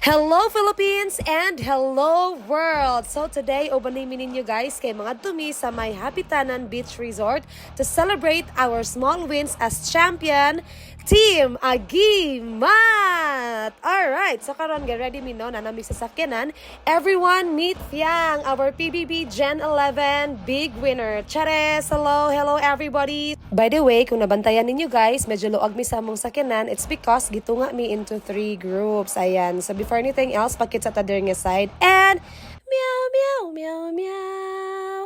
Hello Philippines and hello world! So today, ubanimin ninyo guys kay mga tumi sa may Hapitanan Beach Resort to celebrate our small wins as champion Team Agimat! Alright, so karon get ready mi no, nanami sa sakyanan. Everyone meet Fiang, our PBB Gen 11 big winner. Chares! Hello everybody! By the way, kung nabantayan ninyo guys, medyo luag mi sa among sakyanan, it's because gitunga mi into 3 groups. Ayan, so before anything else, pakit sa tader nga side. And meow, meow, meow, meow.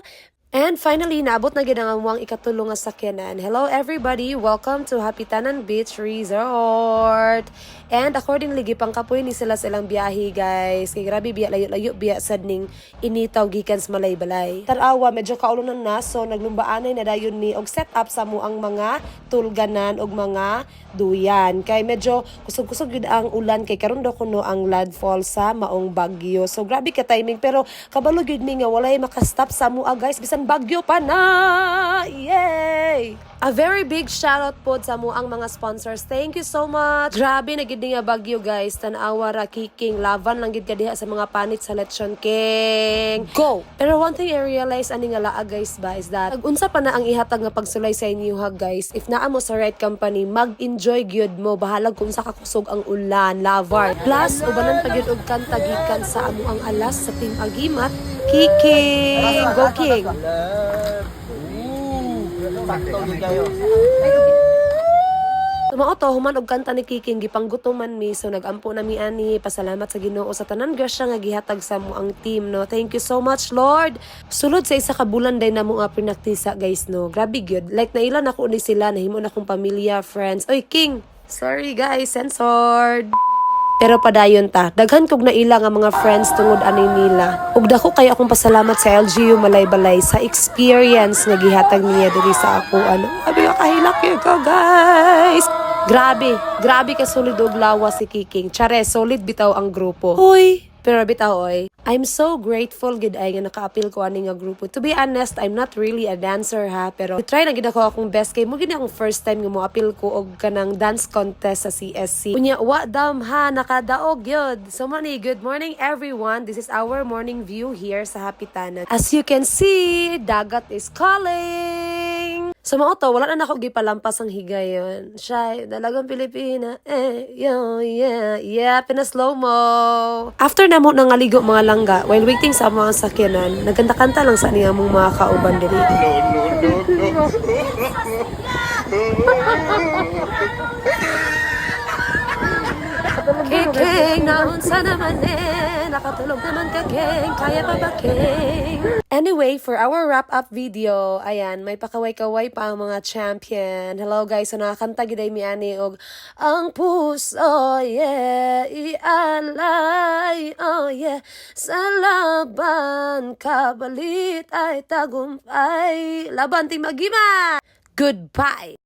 And finally, naabot na gid ang among ikatulong nga sakyanan. Hello everybody, welcome to Hapitanan Beach Resort. And accordingly, gipang kapoy ni sila silang biyahe guys. Kay grabe biya layo-layo biya sad ning initaw gikan sa Malay-Balay. Tarawa medyo kaulunan na, so naglumbaanay na dayon ni og set up sa mo ang mga tulganan og mga duyan. Kay medyo kusog-kusog gid ang ulan kay karon daw kuno ang landfall sa maong bagyo. So grabe ka timing, pero kabalo gid mi nga walay makastop sa mua guys bisan bagyo pa na. Yay! A very big shoutout po sa mo ang mga sponsors. Thank you so much. Grabe na gid nga bagyo guys. Tan-awa ra kiking laban lang gid ka diha sa mga panit sa Lechon King. Go. Pero one thing I realize ani nga laa guys ba is that unsa pa na ang ihatag nga pagsulay sa inyo ha guys. If naa mo sa right company, mag-enjoy gyud mo bahalag kung sa kakusog ang ulan, lavar. Plus ubanan pa gyud og kanta gikan sa amo ang alas sa Team Agimat. Kiking. Go King. Sakto yun kayo. Tumao to, human og kanta ni Kiking, gipanggutuman mi, so nagampo na mi ani, pasalamat sa Ginoo sa tanan grasya nga gihatag sa mo ang team, no. Thank you so much, Lord. Sulod sa isa ka bulan day na mo nga pinaktisa, guys, no. Grabe gyud. Like nailan ako ni sila, nahimo na akong pamilya, friends. Oy, King. Sorry, guys, censored. Pero padayon ta, daghan kog naila nga mga friends tungod ani nila. Ug dako kayo akong pasalamat sa LGU Malay-Balay sa experience nga gihatag niya diri sa ako. Abi ka kahilak ko guys. Grabe ka solid og lawas si Kiking. Chare, solid bitaw ang grupo. Hoy, pero bitaw oy. I'm so grateful gid ay nga naka-appeal ko ani nga grupo. To be honest, I'm not really a dancer ha, pero try na gid ako akong best kay mo gid akong first time nga mo appeal ko og kanang dance contest sa CSC. Unya wa dam ha nakadaog gyud. So mani, good morning everyone. This is our morning view here sa Hapitanan. As you can see, dagat is calling. Sa mga to, wala na ako gipalampas ang higayon. Siya, dalagang Pilipina. Yeah, pinaslow mo. After na mo nangaligo mga langga, while waiting sa mga sakyanan, nagkanta-kanta lang sa niya mong mga kauban diri. Kiking, naunsa naman nakatulog naman ka, King, kaya pa ba, King? Anyway, for our wrap-up video, ayan, may pakaway-kaway pa ang mga champion. Hello guys, so nakakanta giday mi ani og ang puso, yeah, ialay, oh yeah, sa laban, kabalit ay tagumpay, laban Team Agimat! Goodbye!